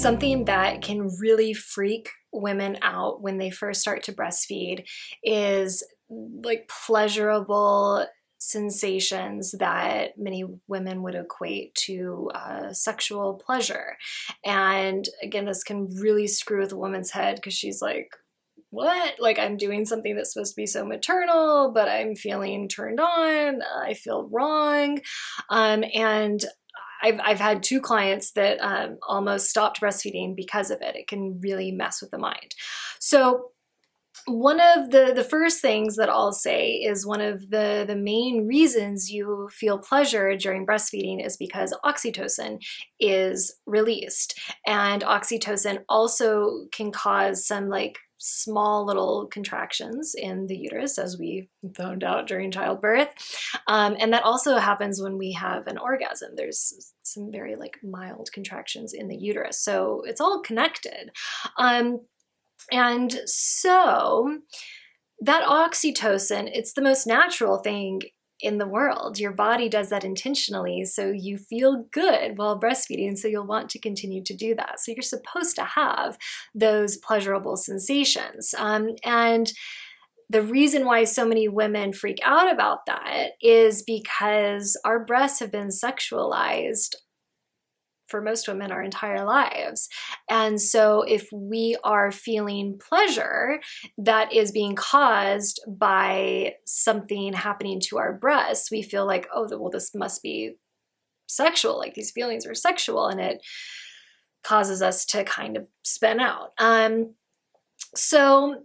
Something that can really freak women out when they first start to breastfeed is like pleasurable sensations that many women would equate to sexual pleasure. And again, this can really screw with a woman's head because she's like, what? Like, I'm doing something that's supposed to be so maternal, but I'm feeling turned on. I feel wrong. And I've had two clients that almost stopped breastfeeding because of it. It can really mess with the mind. So one of the first things that I'll say is one of the main reasons you feel pleasure during breastfeeding is because oxytocin is released. And oxytocin also can cause some like small little contractions in the uterus, as we found out during childbirth. And that also happens when we have an orgasm. There's some very like mild contractions in the uterus. So it's all connected. And so that oxytocin, it's the most natural thing in the world. Your body does that intentionally, so you feel good while breastfeeding, so you'll want to continue to do that. So you're supposed to have those pleasurable sensations. And the reason why so many women freak out about that is because our breasts have been sexualized for most women our entire lives. And so if we are feeling pleasure that is being caused by something happening to our breasts, we feel like, oh, well, this must be sexual, like these feelings are sexual, and it causes us to kind of spin out. So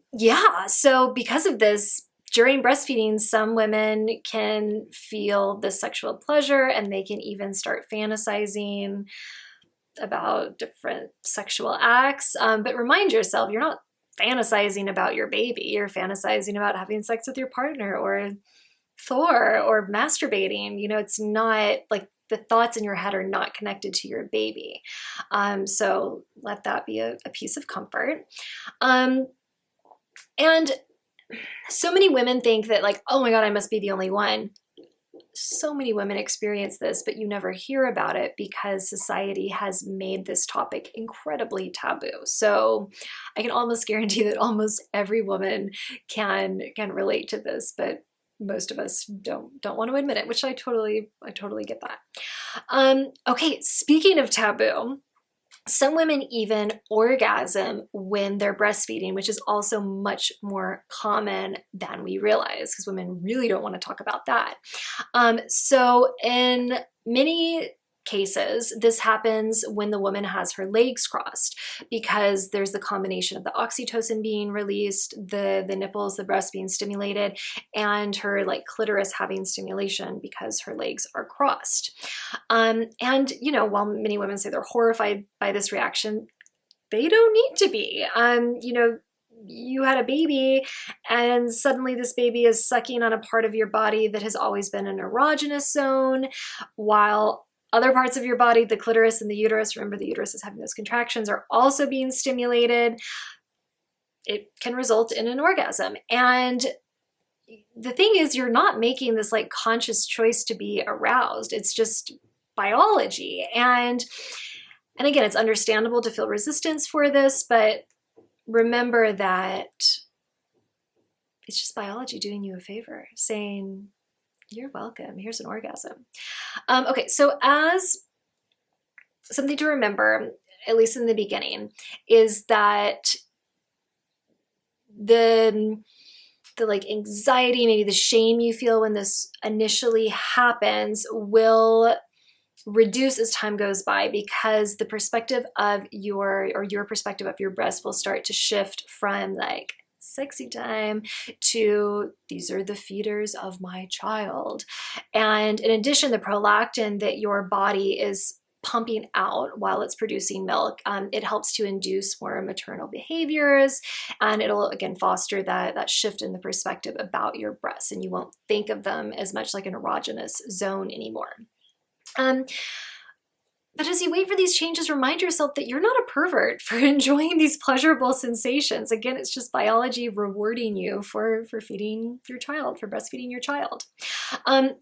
because of this, during breastfeeding, some women can feel this sexual pleasure and they can even start fantasizing about different sexual acts. But remind yourself, you're not fantasizing about your baby. You're fantasizing about having sex with your partner or Thor or masturbating. You know, it's not like the thoughts in your head are not connected to your baby. So let that be a piece of comfort. And so many women think that like, oh my God, I must be the only one. So many women experience this, but you never hear about it because society has made this topic incredibly taboo. So I can almost guarantee that almost every woman can relate to this, but most of us don't want to admit it, which I totally get that. Okay, speaking of taboo, some women even orgasm when they're breastfeeding, which is also much more common than we realize because women really don't want to talk about that. So in many cases, this happens when the woman has her legs crossed because there's the combination of the oxytocin being released, the nipples, the breast being stimulated, and her like clitoris having stimulation because her legs are crossed. And you know, while many women say they're horrified by this reaction, they don't need to be. You know, you had a baby and suddenly this baby is sucking on a part of your body that has always been an erogenous zone, while other parts of your body, the clitoris and the uterus, remember the uterus is having those contractions, are also being stimulated. It can result in an orgasm. And the thing is, you're not making this like conscious choice to be aroused. It's just biology. And again, it's understandable to feel resistance for this, but remember that it's just biology doing you a favor, saying, you're welcome, here's an orgasm. Okay, so as something to remember, at least in the beginning, is that the like anxiety, maybe the shame you feel when this initially happens will reduce as time goes by because the perspective of your perspective of your breast will start to shift from like sexy time to these are the feeders of my child. And in addition, the prolactin that your body is pumping out while it's producing milk, it helps to induce more maternal behaviors, and it'll again foster that shift in the perspective about your breasts, and you won't think of them as much like an erogenous zone anymore. But as you wait for these changes, remind yourself that you're not a pervert for enjoying these pleasurable sensations. Again, it's just biology rewarding you for feeding your child, for breastfeeding your child. And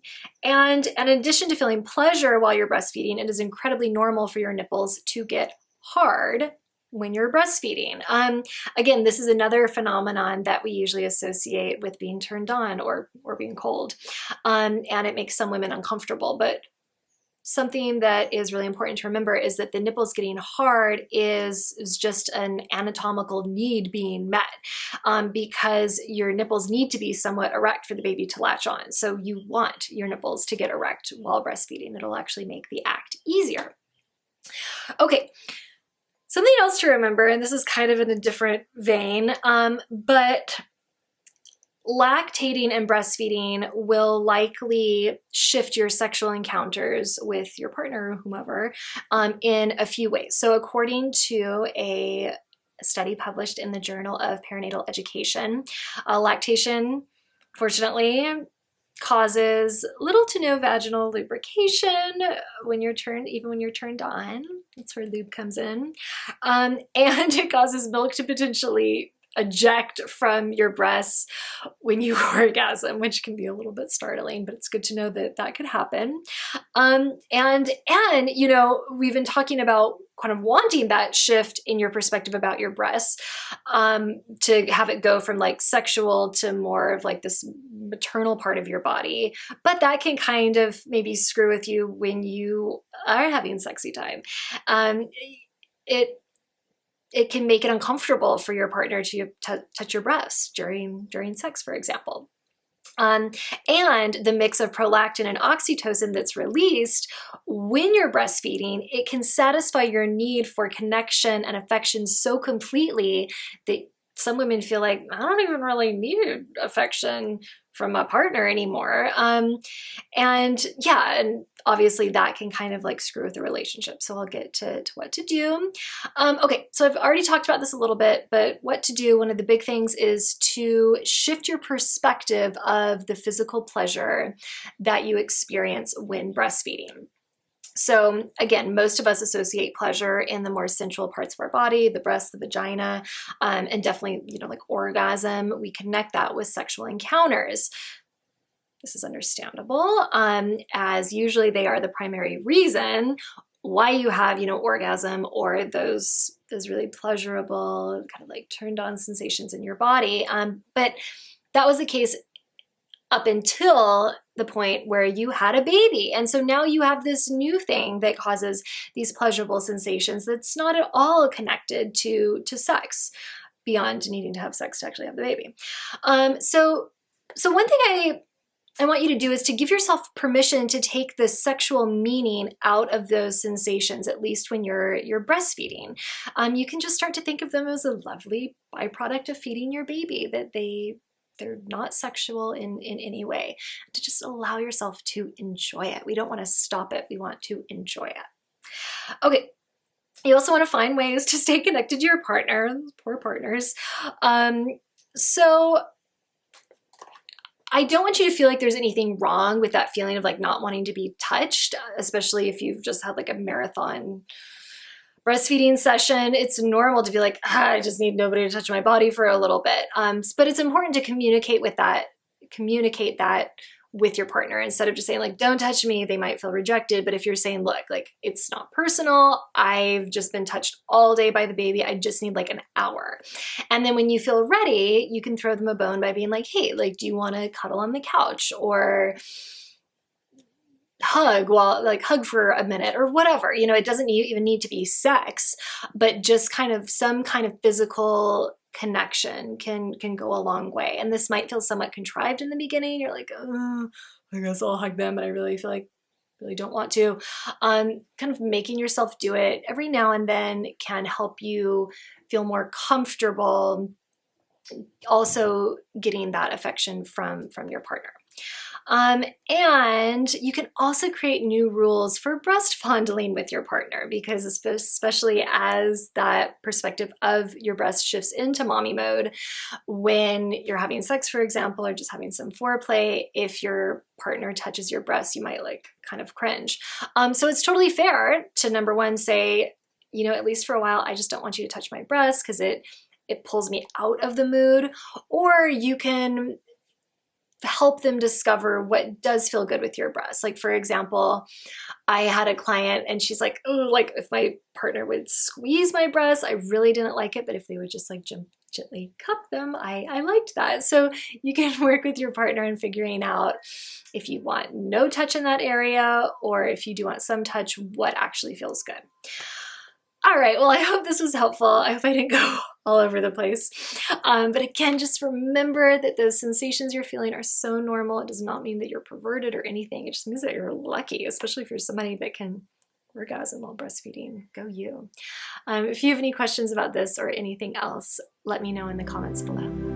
in addition to feeling pleasure while you're breastfeeding, it is incredibly normal for your nipples to get hard when you're breastfeeding. Again, this is another phenomenon that we usually associate with being turned on or being cold. And it makes some women uncomfortable. But something that is really important to remember is that the nipples getting hard is just an anatomical need being met, because your nipples need to be somewhat erect for the baby to latch on. So you want your nipples to get erect while breastfeeding. It'll actually make the act easier. Okay. Something else to remember, and this is kind of in a different vein, but lactating and breastfeeding will likely shift your sexual encounters with your partner or whomever in a few ways. So according to a study published in the Journal of Perinatal Education, lactation, fortunately, causes little to no vaginal lubrication when you're even when you're turned on. That's where lube comes in. And it causes milk to potentially eject from your breasts when you orgasm, which can be a little bit startling, but it's good to know that that could happen. And you know, we've been talking about kind of wanting that shift in your perspective about your breasts, to have it go from like sexual to more of like this maternal part of your body. But that can kind of maybe screw with you when you are having sexy time. It can make it uncomfortable for your partner to touch your breasts during sex, for example. And the mix of prolactin and oxytocin that's released when you're breastfeeding, it can satisfy your need for connection and affection so completely that some women feel like, I don't even really need affection from my partner anymore. And obviously that can kind of like screw with the relationship. So I'll get to what to do. Okay, so I've already talked about this a little bit, but what to do, one of the big things is to shift your perspective of the physical pleasure that you experience when breastfeeding. So again, most of us associate pleasure in the more sensual parts of our body, the breast, the vagina, and definitely, you know, like orgasm. We connect that with sexual encounters. This is understandable, as usually they are the primary reason why you have, you know, orgasm or those really pleasurable kind of like turned on sensations in your body. But that was the case up until the point where you had a baby. And so now you have this new thing that causes these pleasurable sensations that's not at all connected to sex, beyond needing to have sex to actually have the baby. So one thing I want you to do is to give yourself permission to take the sexual meaning out of those sensations, at least when you're breastfeeding. You can just start to think of them as a lovely byproduct of feeding your baby, that they're not sexual in any way, to just allow yourself to enjoy it. We don't want to stop it. We want to enjoy it. Okay. You also want to find ways to stay connected to your partner, poor partners. So I don't want you to feel like there's anything wrong with that feeling of like not wanting to be touched, especially if you've just had like a marathon breastfeeding session. It's normal to be like, I just need nobody to touch my body for a little bit. But it's important to communicate that with your partner instead of just saying like, don't touch me. They might feel rejected. But if you're saying, look, like it's not personal. I've just been touched all day by the baby. I just need like an hour. And then when you feel ready, you can throw them a bone by being like, hey, like, do you want to cuddle on the couch or hug for a minute or whatever? You know, it doesn't even need to be sex, but just kind of some kind of physical connection can go a long way. And this might feel somewhat contrived in the beginning. You're like, oh, I guess I'll hug them, but I really feel like really don't want to. Kind of making yourself do it every now and then can help you feel more comfortable also getting that affection from your partner. And you can also create new rules for breast fondling with your partner, because especially as that perspective of your breast shifts into mommy mode, when you're having sex, for example, or just having some foreplay, if your partner touches your breast, you might like kind of cringe. So it's totally fair to, number one, say, you know, at least for a while, I just don't want you to touch my breast because it pulls me out of the mood. Or you can help them discover what does feel good with your breasts. Like, for example, I had a client and she's like, oh, like if my partner would squeeze my breasts, I really didn't like it. But if they would just like gently cup them, I liked that. So you can work with your partner in figuring out if you want no touch in that area, or if you do want some touch, what actually feels good. All right, well, I hope this was helpful. I hope I didn't go all over the place. But again, just remember that those sensations you're feeling are so normal. It does not mean that you're perverted or anything. It just means that you're lucky, especially if you're somebody that can orgasm while breastfeeding. Go you. If you have any questions about this or anything else, let me know in the comments below.